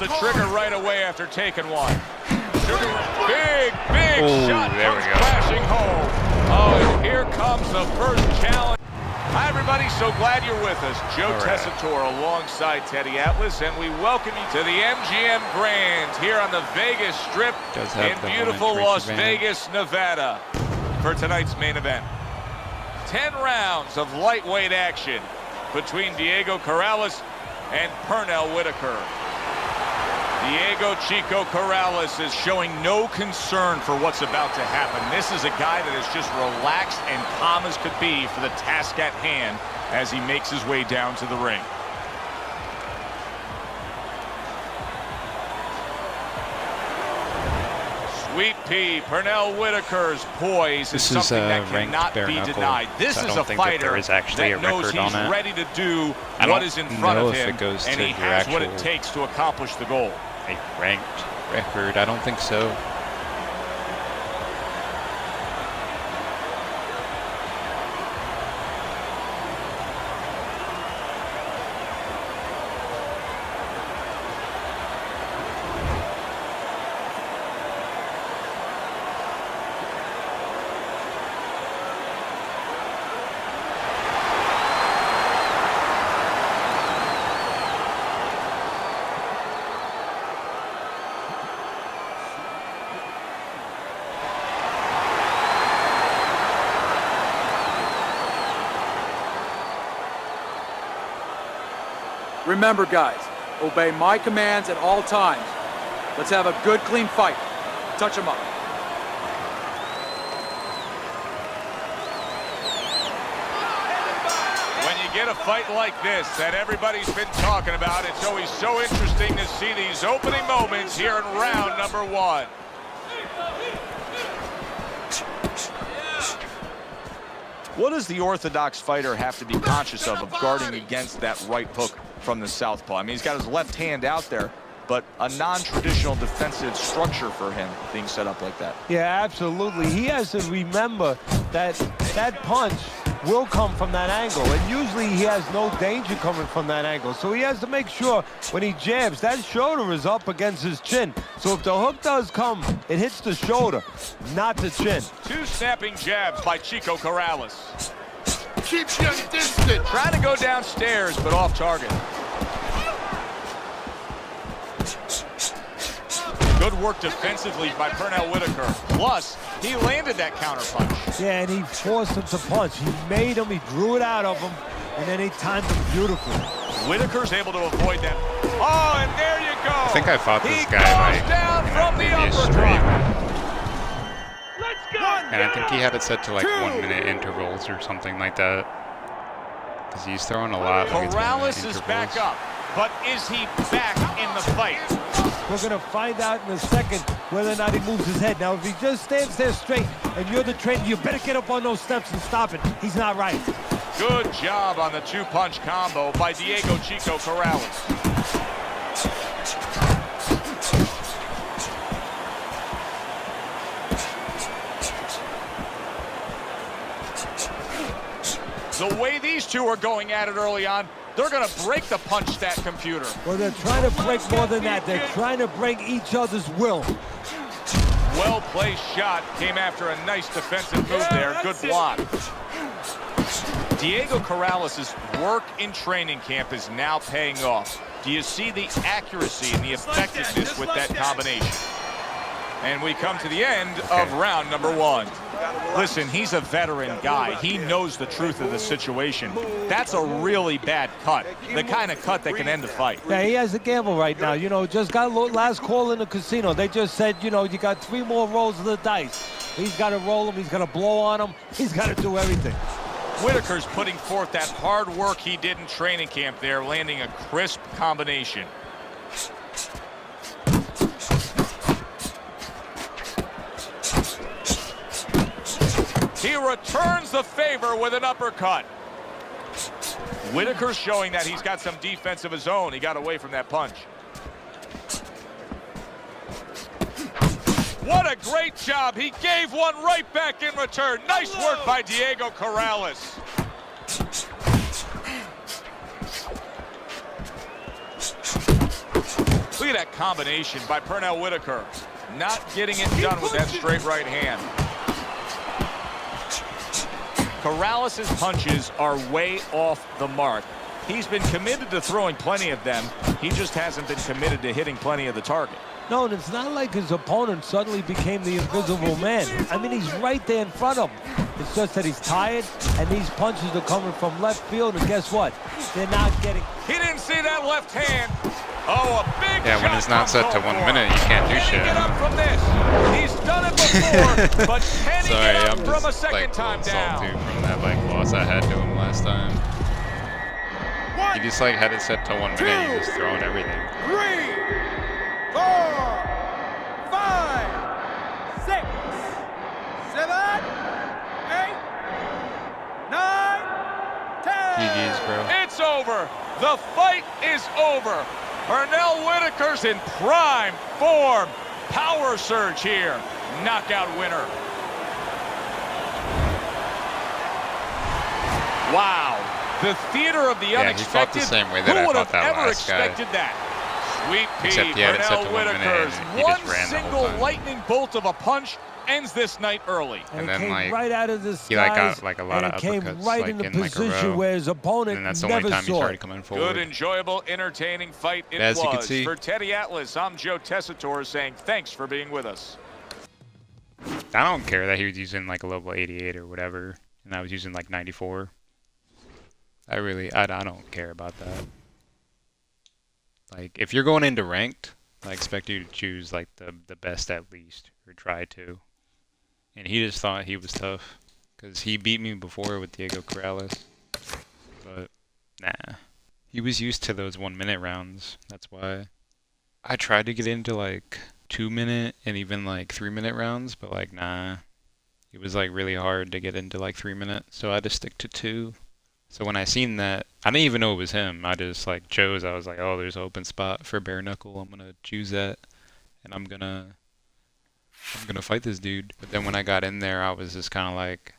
the trigger right away after taking one. Big shot comes crashing home. Oh, and here comes the first challenge. Hi, everybody. So glad you're with us. Joe Tessitore alongside Teddy Atlas, and we welcome you to the MGM Grand here on the Vegas Strip in beautiful Las Vegas, Nevada, for tonight's main event. 10 rounds of lightweight action between Diego Corrales and Pernell Whitaker. Diego Chico Corrales is showing no concern for what's about to happen. This is a guy that is just relaxed and calm as could be for the task at hand as he makes his way down to the ring. Sweet Pea, Pernell Whitaker's poise is something that cannot be denied. This is a fighter that knows he's ready to do what is in front of him, and he has what it takes to accomplish the goal. A ranked record? I don't think so. Remember, guys, obey my commands at all times. Let's have a good, clean fight. Touch him up. When you get a fight like this that everybody's been talking about, it's always so interesting to see these opening moments here in round number 1. What does the orthodox fighter have to be conscious of guarding against that right hook from the southpaw? I mean, he's got his left hand out there, but a non-traditional defensive structure for him being set up like that. Yeah, absolutely. He has to remember that that punch will come from that angle, and usually he has no danger coming from that angle. So he has to make sure when he jabs, that shoulder is up against his chin. So if the hook does come, it hits the shoulder, not the chin. 2 snapping jabs by Chico Corrales. Keep your distance. Trying to go downstairs, but off target. Good work defensively by Pernell Whitaker. Plus, he landed that counter punch. Yeah, and he forced him to punch. He made him, he drew it out of him, and then he timed him beautifully. Whitaker's able to avoid that. Oh, and there you go. I think I fought this guy like down from the previous uppercut. Let's go. And I think he had it set to like 1-minute intervals or something like that. Because he's throwing a lot. Corrales is back up, but is he back in the fight? We're going to find out in a second whether or not he moves his head. Now, if he just stands there straight and you're the trainer, you better get up on those steps and stop it. He's not right. Good job on the 2-punch combo by Diego Chico Corrales. The way these two are going at it early on, they're going to break the punch stat computer. Well, they're trying to break more than that. They're trying to break each other's will. Well-placed shot came after a nice defensive move there. Good block. Diego Corrales' work in training camp is now paying off. Do you see the accuracy and the effectiveness with that combination? And we come to the end of round number 1. Listen, he's a veteran guy. He knows the truth of the situation. That's a really bad cut, the kind of cut that can end a fight. Yeah, he has a gamble right now. You know, just got last call in the casino. They just said, you know, you got 3 more rolls of the dice. He's got to roll them. He's got to blow on them. He's got to do everything. Whitaker's putting forth that hard work he did in training camp there, landing a crisp combination. He returns the favor with an uppercut. Whitaker's showing that he's got some defense of his own. He got away from that punch. What a great job. He gave one right back in return. Nice work by Diego Corrales. Look at that combination by Pernell Whitaker. Not getting it done with that straight right hand. Corrales' punches are way off the mark. He's been committed to throwing plenty of them. He just hasn't been committed to hitting plenty of the target. No, and it's not like his opponent suddenly became the invisible man. I mean, he's right there in front of him. It's just that he's tired, and these punches are coming from left field, and guess what? They're not getting... He didn't see that left hand. Oh, a big Yeah, when it's not set to 1 minute, you can't do shit. Get up from this. He's done it before, but can he Sorry, get up I'm from just a second like time salty down? from that loss I had to him last time. He just had it set to 1 minute. He was throwing everything. 3, 4, 5, 6, 7, 8, 9, 10. GG's, bro. It's over. The fight is over. Pernell Whitaker's in prime form. Power surge here. Knockout winner. Wow. The theater of the unexpected. He fought the same way that I Who would fought have that ever last guy? expected that? Sweet pea, Except he had it set to Pernell 1 minute Whitaker's and he one just ran the whole single time. lightning bolt of a punch ends this night early. And then, it came right out of the skies, he got a lot and of it came uppercuts, right in the in a position row. where his opponent And that's the never only time he saw started it. coming forward. Good, enjoyable, entertaining fight it As was. you can see. For Teddy Atlas, I'm Joe Tessitore saying thanks for being with us. I don't care that he was using a level 88 or whatever, and I was using 94. I don't care about that. If you're going into ranked, I expect you to choose the best at least, or try to. And he just thought he was tough, because he beat me before with Diego Corrales. But nah, he was used to those 1 minute rounds. That's why I tried to get into 2 minute and even 3 minute rounds, but nah, it was really hard to get into 3 minutes. So I had to stick to 2. So when I seen that, I didn't even know it was him. I just chose. I was like, oh, there's an open spot for bare knuckle. I'm gonna choose that, and I'm gonna fight this dude. But then when I got in there, I was just kind of like,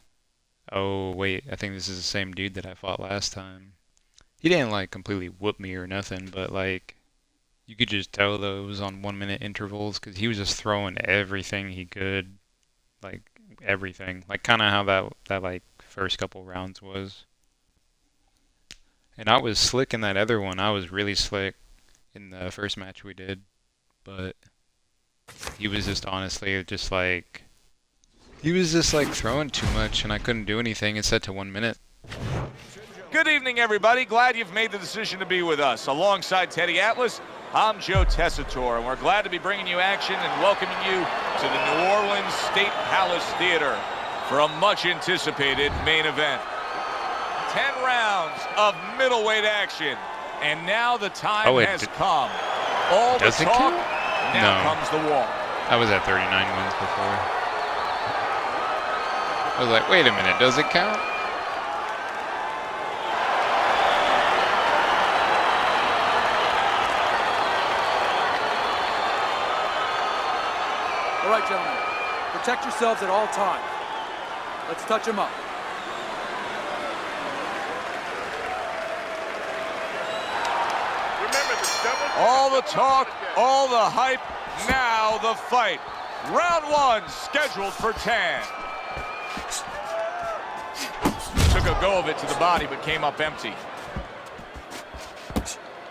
oh wait, I think this is the same dude that I fought last time. He didn't completely whoop me or nothing, but you could just tell though it was on 1 minute intervals because he was just throwing everything he could, everything, kind of how that first couple rounds was. And I was slick in that other one. I was really slick in the first match we did. But he was just honestly he was just throwing too much and I couldn't do anything. It's set to 1 minute. Good evening, everybody. Glad you've made the decision to be with us. Alongside Teddy Atlas, I'm Joe Tessitore, and we're glad to be bringing you action and welcoming you to the New Orleans State Palace Theater for a much-anticipated main event. 10 rounds of middleweight action, and now the time has come. All the talk, now comes the walk. I was at 39 wins before. I was like, wait a minute, does it count? All right, gentlemen, protect yourselves at all times. Let's touch them up. All the talk, all the hype, now the fight. Round 1 scheduled for 10. Took a go of it to the body, but came up empty.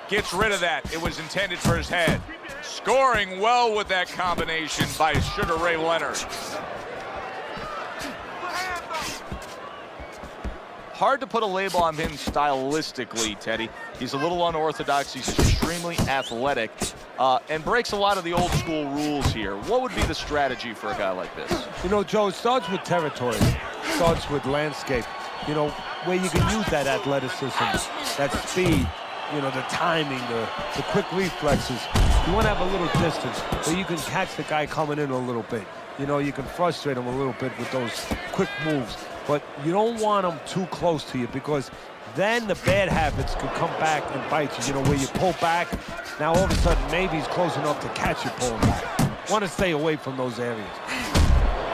Gets rid of that. It was intended for his head. Scoring well with that combination by Sugar Ray Leonard. Hard to put a label on him stylistically, Teddy. He's a little unorthodox. He's extremely athletic and breaks a lot of the old school rules here. What would be the strategy for a guy like this? You know, Joe, it starts with territory. It starts with landscape. You know, where you can use that athleticism, that speed, you know, the timing, the quick reflexes. You want to have a little distance where you can catch the guy coming in a little bit. You know, you can frustrate him a little bit with those quick moves. But you don't want them too close to you because then the bad habits could come back and bite you. You know, where you pull back, now all of a sudden maybe he's close enough to catch you pulling back. Want to stay away from those areas.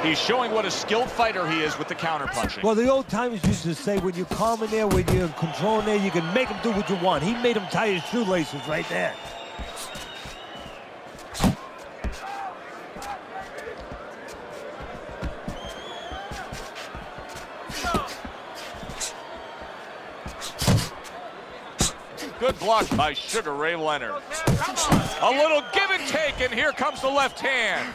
He's showing what a skilled fighter he is with the counterpunching. Well, the old timers used to say when you're calm in there, when you're in control in there, you can make him do what you want. He made him tie his shoelaces right there. Good block by Sugar Ray Leonard. A little give and take, and here comes the left hand.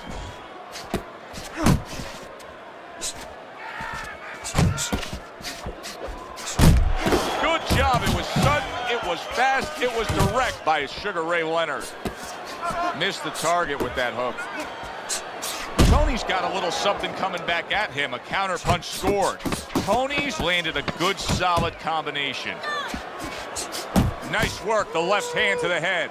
Good job. It was sudden, it was fast, it was direct by Sugar Ray Leonard. Missed the target with that hook. Tony's got a little something coming back at him. A counter punch scored. Tony's landed a good, solid combination. Nice work, the left hand to the head.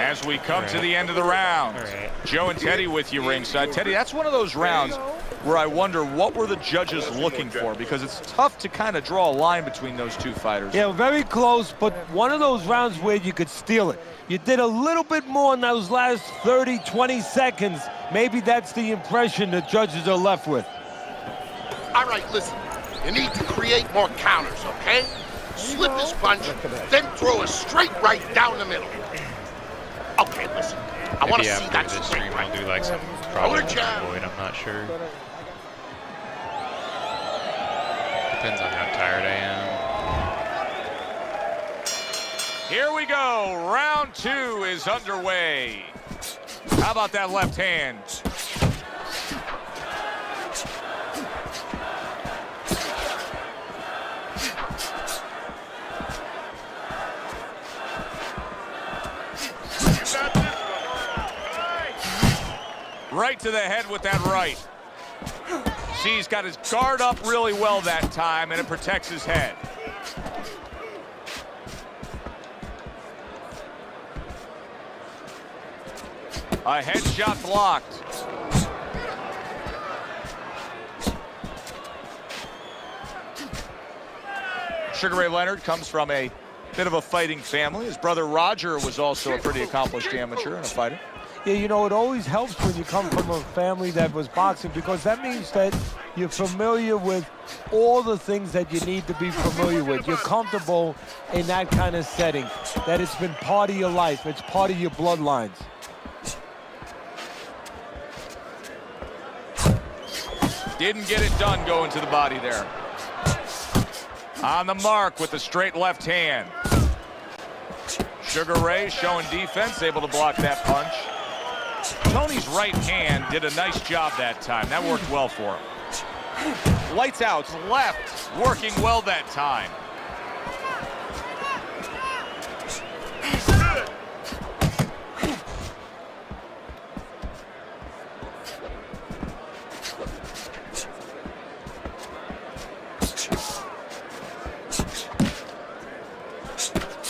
As we come to the end of the round, Joe and Teddy with you ringside. Teddy, that's one of those rounds where I wonder what were the judges looking for, because it's tough to kind of draw a line between those two fighters. Yeah, very close, but one of those rounds where you could steal it. You did a little bit more in those last 30, 20 seconds. Maybe that's the impression the judges are left with. All right, listen. You need to create more counters, okay? Slip his punch, then throw a straight right down the middle. Okay, listen. I want to see that this straight stream right. I'll do like some probably Void, I'm not sure. Depends on how tired I am. Here we go. Round 2 is underway. How about that left hand? Right to the head with that right. See, he's got his guard up really well that time, and it protects his head. A headshot blocked. Sugar Ray Leonard comes from a bit of a fighting family. His brother Roger was also a pretty accomplished amateur and a fighter. Yeah, you know, it always helps when you come from a family that was boxing, because that means that you're familiar with all the things that you need to be familiar with. You're comfortable in that kind of setting, that it's been part of your life. It's part of your bloodlines. Didn't get it done going to the body there. On the mark with the straight left hand. Sugar Ray showing defense, able to block that punch. Tony's right hand did a nice job that time. That worked well for him. Lights out, left, working well that time.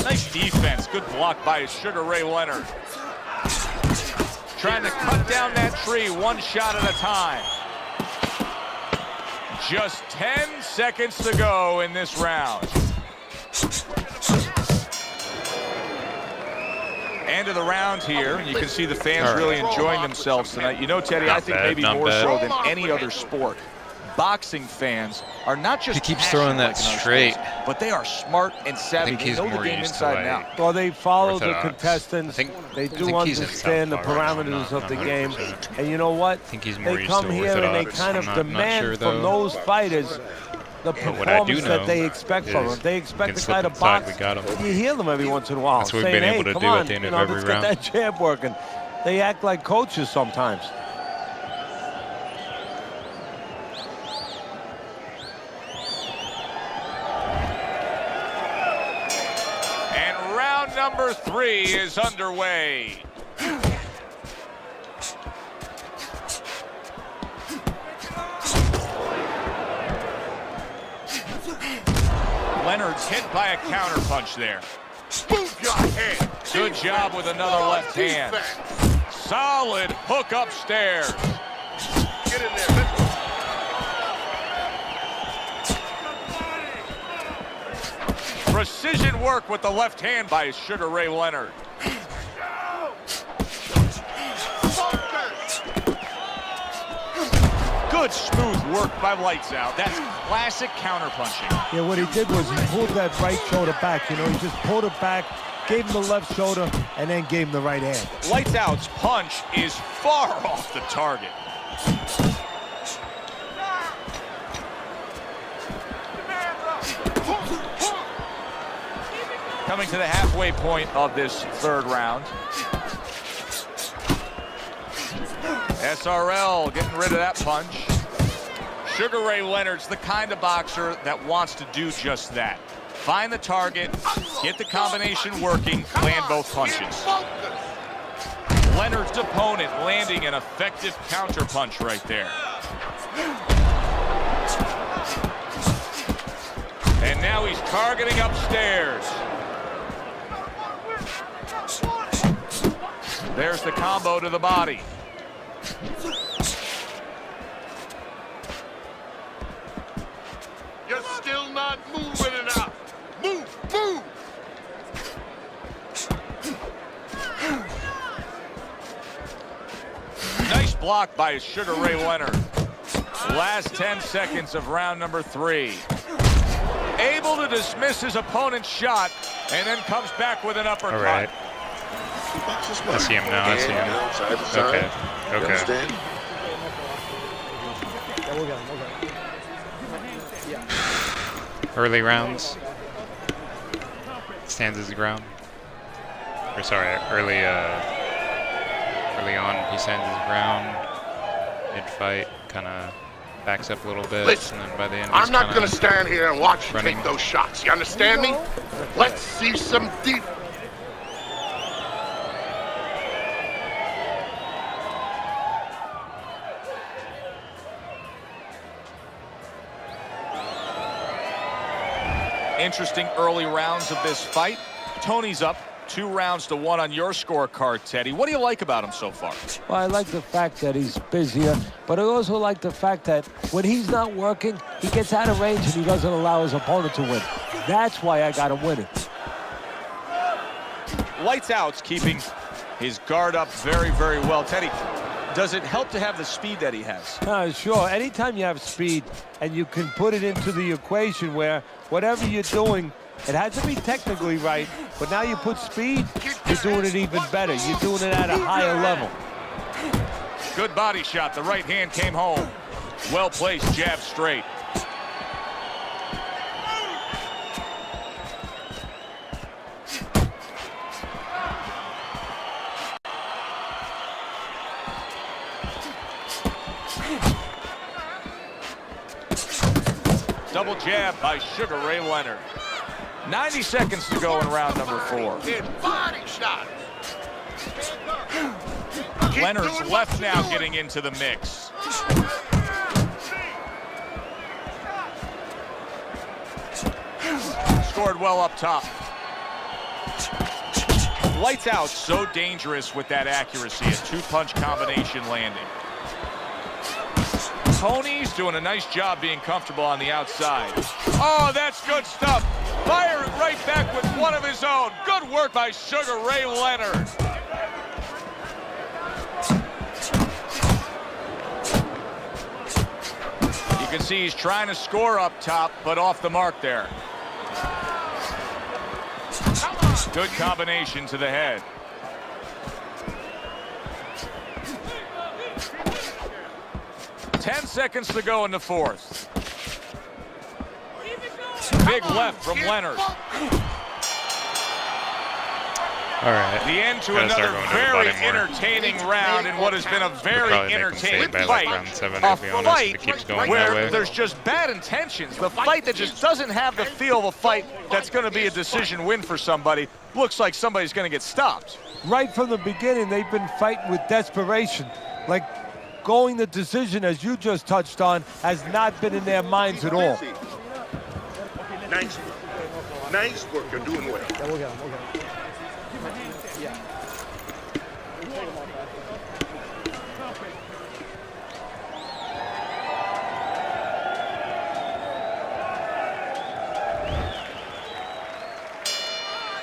Nice defense, good block by Sugar Ray Leonard. Trying to cut down that tree one shot at a time. Just 10 seconds to go in this round. End of the round here, and you can see the fans really enjoying themselves tonight. You know, Teddy, I think maybe more so than any other sport, boxing fans are not just he keeps throwing that straight, but they are smart and savvy. They know the game inside and out. Well, they follow the contestants. They do understand the parameters of the game. And you know what? They come here and they kind of demand from those fighters the performance that they expect from them. They expect the guy to box. You hear them every once in a while. That's what we've been able to do at the end of every round. Let's get that jab working. They act like coaches sometimes. Number 3 is underway. Leonard's hit by a counter punch there. Move your head. Good job with another left hand. Solid hook upstairs. Get in there. Let's go. Precision work with the left hand by Sugar Ray Leonard. Good smooth work by Lights Out. That's classic counter punching. Yeah, what he did was he pulled that right shoulder back. You know, he just pulled it back, gave him the left shoulder, and then gave him the right hand. Lights Out's punch is far off the target. coming to the halfway point of this third round. SRL getting rid of that punch. Sugar Ray Leonard's the kind of boxer that wants to do just that. Find the target, get the combination working, land both punches. Leonard's opponent landing an effective counter punch right there. And now he's targeting upstairs. There's the combo to the body. You're still not moving enough. Move, move. Nice block by Sugar Ray Leonard. Last 10 seconds of round number 3. Able to dismiss his opponent's shot and then comes back with an uppercut. All right. I see him now. I see him. Okay. Okay. Early rounds. Stands his ground. Or sorry, early on he stands his ground. Mid-fight, kind of backs up a little bit. Listen, and then by the end, I'm not going to stand here and watch you running. take those shots. You understand me? Let's see some deep. Interesting early rounds of this fight. Tony's up 2-1 on your scorecard, Teddy. What do you like about him so far? Well, I like the fact that he's busier, but I also like the fact that when he's not working, he gets out of range and he doesn't allow his opponent to win. That's why I got him winning. Lights out's keeping his guard up very, very well. Teddy, does it help to have the speed that he has? Sure. Anytime you have speed and you can put it into the equation where whatever you're doing, it has to be technically right, but now you put speed, you're doing it even better. You're doing it at a higher level. Good body shot. The right hand came home. Well placed jab straight. Double jab by Sugar Ray Leonard. 90 seconds to go in round number 4. Body shot. Leonard's left now getting into the mix. Scored well up top. Lights out, so dangerous with that accuracy. A 2-punch combination landing. Tony's doing a nice job being comfortable on the outside. Oh, that's good stuff. Firing right back with one of his own. Good work by Sugar Ray Leonard. You can see he's trying to score up top, but off the mark there. Good combination to the head. Ten seconds to go in the 4th. Big left from Leonard. All right. The end to another very entertaining round in what has been a very entertaining fight. A fight where there's just bad intentions. The fight that just doesn't have the feel of a fight that's going to be a decision win for somebody. Looks like somebody's going to get stopped. Right from the beginning, they've been fighting with desperation. Like going the decision, as you just touched on, has not been in their minds at all. Nice work. Nice work. You're doing well.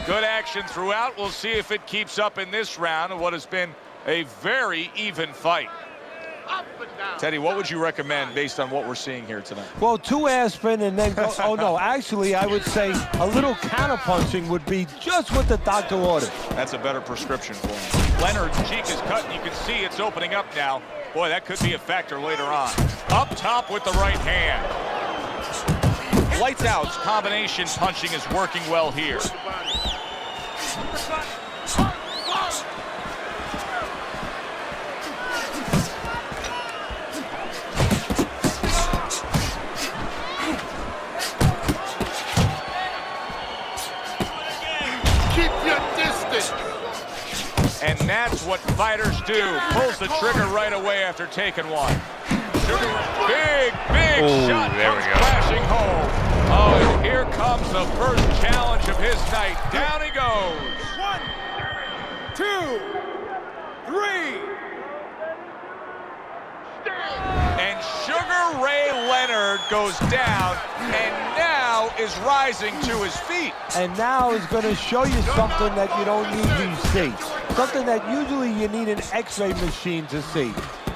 Good action throughout. We'll see if it keeps up in this round of what has been a very even fight. Teddy, what would you recommend based on what we're seeing here tonight? Well, 2 aspirin and then go, oh no, actually I would say a little counterpunching would be just what the doctor ordered. That's a better prescription for him. Leonard's cheek is cut and you can see it's opening up now. Boy, that could be a factor later on. Up top with the right hand. Lights out, combination punching is working well here. Keep your distance. And that's what fighters do. Pulls the trigger right away after taking one. Big shot comes crashing home. Oh, and here comes the first challenge of his night. Down he goes. 1, 2, 3. And Sugar Ray Leonard goes down and now is rising to his feet. And now is going to show you something that you don't usually see. Something that usually you need an X-ray machine to see.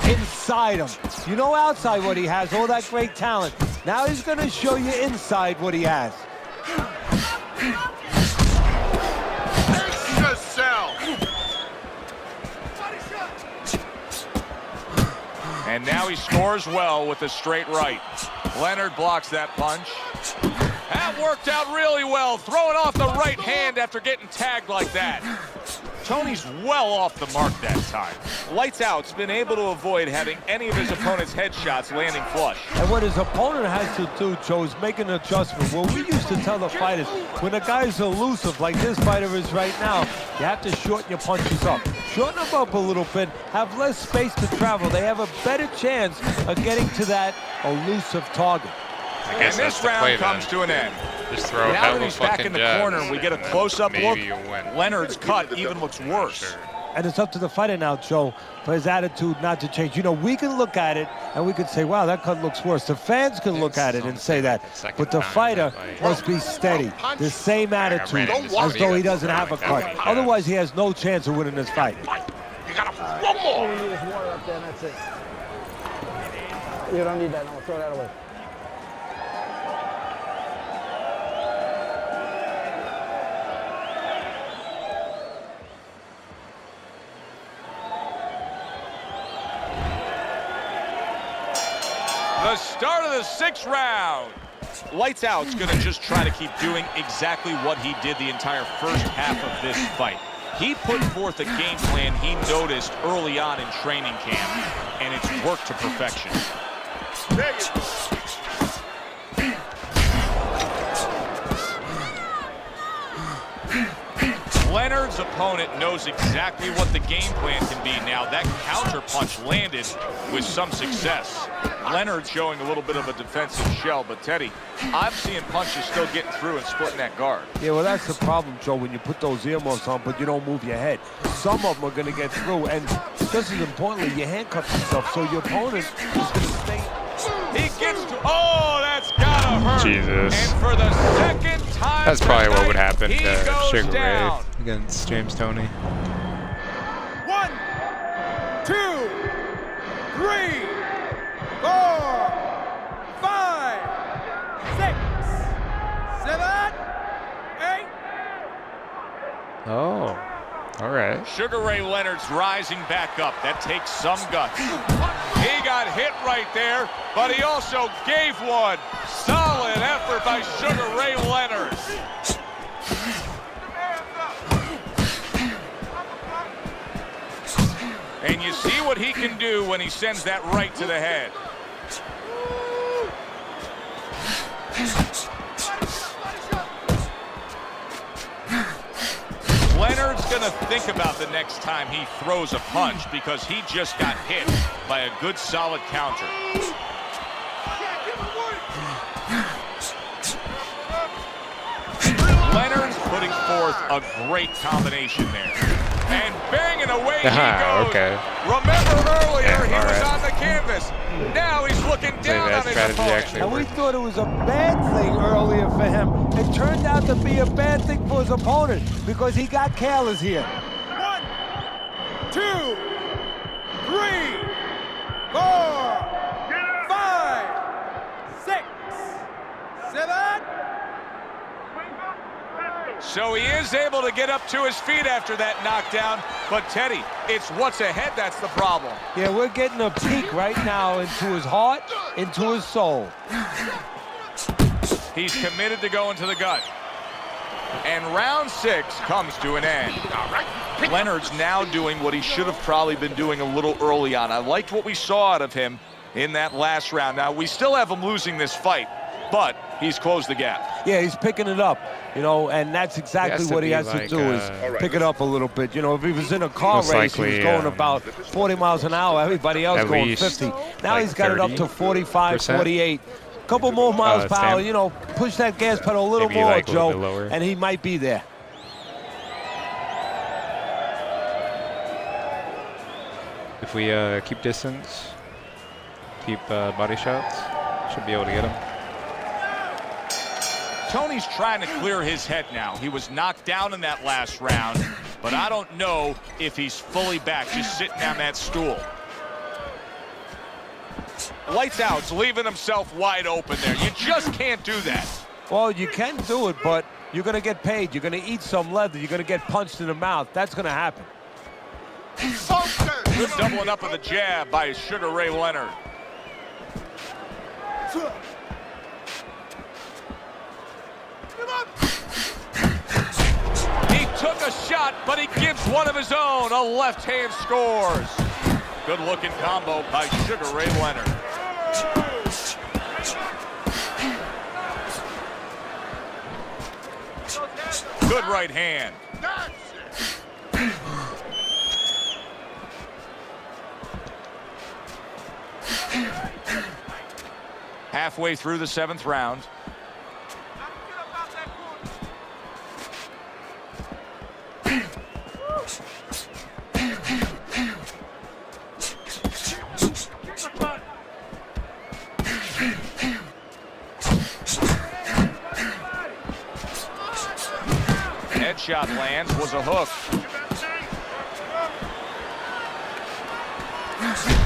Inside him. You know outside what he has, all that great talent. Now he's going to show you inside what he has. Extra cell. And now he scores well with a straight right. Leonard blocks that punch. That worked out really well, throwing off the right hand after getting tagged like that. Tony's well off the mark that time. Lights Out's been able to avoid having any of his opponent's headshots landing flush. And what his opponent has to do, Joe, is make an adjustment. Well, we used to tell the fighters, when a guy's elusive like this fighter is right now, you have to shorten your punches up. Shorten them up a little bit, have less space to travel. They have a better chance of getting to that elusive target. And this round comes to an end. Just throw now that he's back in the corner, we get a close-up look. Leonard's cut even looks worse. And it's up to the fighter now, Joe, for his attitude not to change. You know, we can look at it and we can say, wow, that cut looks worse. The fans can look at it and say that. But the fighter must be steady. The same attitude as though he doesn't have a cut. Otherwise, he has no chance of winning this fight. You got one more. You just water up there and that's it. You don't need that. No, throw that away. The start of the 6th round. Lights Out's gonna just try to keep doing exactly what he did the entire first half of this fight. He put forth a game plan he noticed early on in training camp, and it's worked to perfection. Leonard's opponent knows exactly what the game plan can be now. That counter punch landed with some success. Leonard showing a little bit of a defensive shell, but Teddy, I'm seeing punches still getting through and splitting that guard. Yeah, well, that's the problem, Joe, when you put those earmuffs on, but you don't move your head. Some of them are going to get through, and just as importantly, you handcuff yourself, so your opponent is going to stay. He gets to, oh, that's gotta hurt. Jesus. And for the second time That's probably tonight, what would happen he to goes Sugar Ray down. against James Toney. 1, 2, 3, 4, 5, 6, 7, 8. Oh, all right. Sugar Ray Leonard's rising back up. That takes some guts. He got hit right there, but he also gave one. Solid effort by Sugar Ray Leonard. And you see what he can do when he sends that right to the head. Leonard's gonna think about the next time he throws a punch because he just got hit by a good solid counter. Leonard's putting forth a great combination there. And banging away he goes. Okay. Remember earlier he was right. on the canvas. Now he's looking down on his opponent. And we thought it was a bad thing earlier for him. It turned out to be a bad thing for his opponent because he got careless here. 1, 2, 3, 4, 5, 6, 7. So he is able to get up to his feet after that knockdown. But Teddy, it's what's ahead that's the problem. Yeah, we're getting a peek right now into his heart, into his soul. He's committed to going to the gut. And round 6 comes to an end. All right. Leonard's now doing what he should have probably been doing a little early on. I liked what we saw out of him in that last round. Now, we still have him losing this fight, but he's closed the gap. Yeah, he's picking it up, you know, and that's exactly what he has to do is pick it up a little bit. You know, if he was in a car race, he was going about 40 miles an hour, everybody else going 50. Now he's got it up to 45, 48. A couple more miles per hour, you know, push that gas pedal a little more, Joe, and he might be there. If we keep distance, keep body shots, should be able to get him. Tony's trying to clear his head now. He was knocked down in that last round, but I don't know if he's fully back, just sitting on that stool. Lights out's leaving himself wide open there. You just can't do that. Well, you can do it, but you're going to get paid. You're going to eat some leather. You're going to get punched in the mouth. That's going to happen. Good doubling up with a jab by Sugar Ray Leonard. He took a shot, but he gives one of his own. A left hand scores. Good looking combo by Sugar Ray Leonard. Good right hand. Halfway through the 7th round. Headshot lands, was a hook.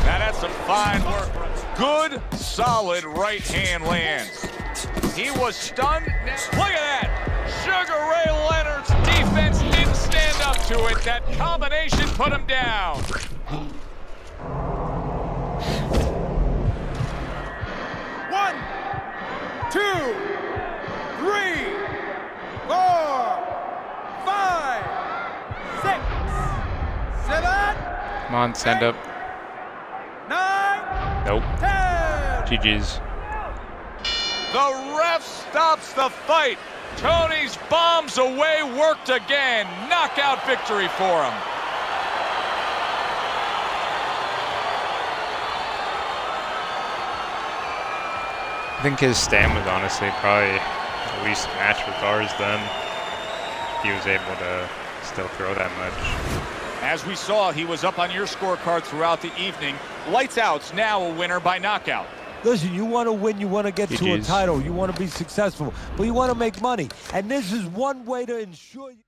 Now that's some fine work. Good, solid right hand lands. He was stunned. Look at that. Sugar Ray Leonard's defense didn't stand up to it. That combination put him down. One, 2, 3, 4, 5, 6, 7. Come on, stand up. 9. Nope. 10. GG's. The ref stops the fight. Tony's bombs away worked again. Knockout victory for him. I think his stand was honestly probably at least match with ours then. He was able to still throw that much. As we saw, he was up on your scorecard throughout the evening. Lights out's now a winner by knockout. Listen, you want to win, you want to get to a title, you want to be successful, but you want to make money. And this is one way to ensure you